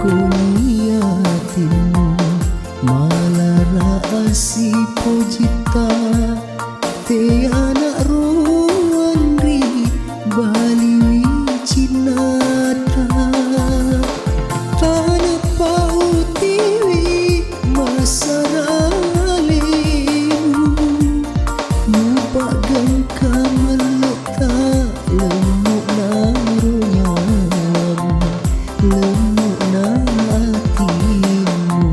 niatimu malara asi pojita te anak ruandri bali cinata tanah pautiwi masaralimu nupagang kamaleta lemuk narunyan lemuk natimu.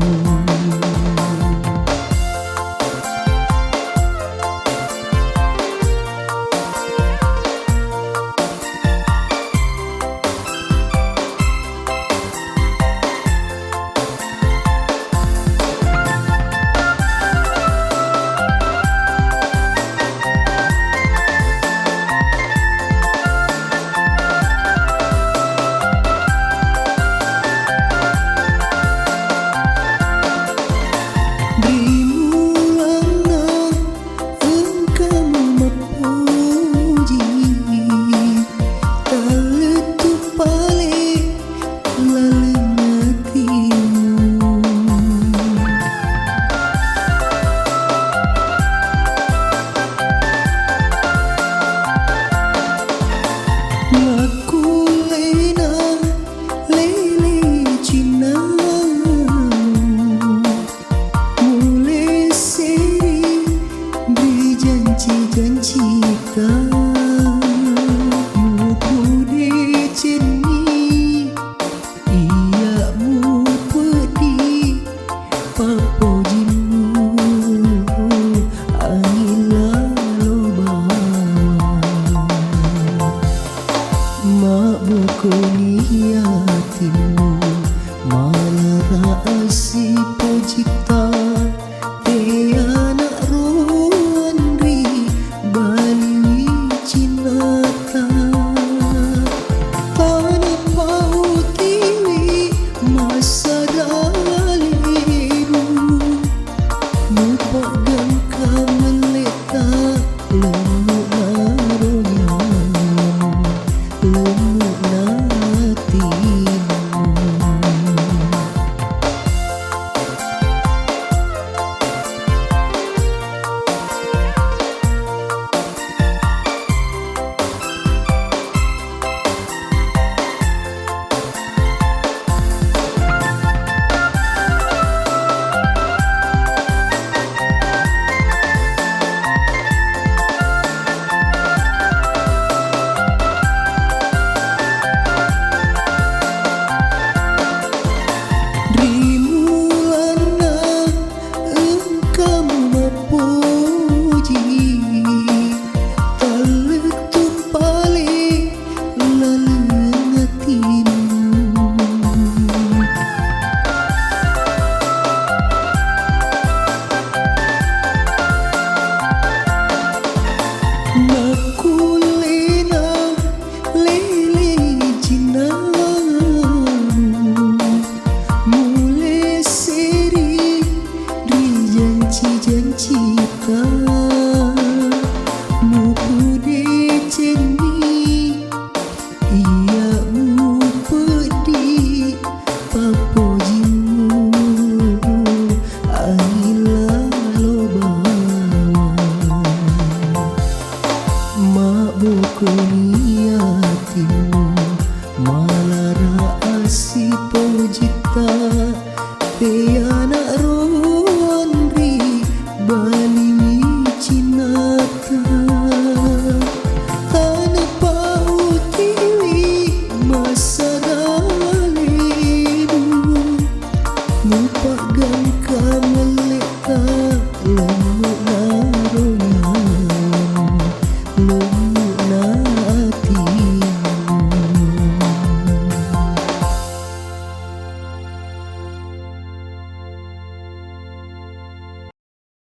Niatimu malara asi pojita te anak ruandri bali cinata tanah pautiwi masaralimu nupagang kamaleta lemuk narunyan lemuk natimu. Niatimu malara asi pojita te anak ruandri bali cinata tanah pautiwi masaralimu nupagang kamaleta lemuk narunyan lemuk natimu.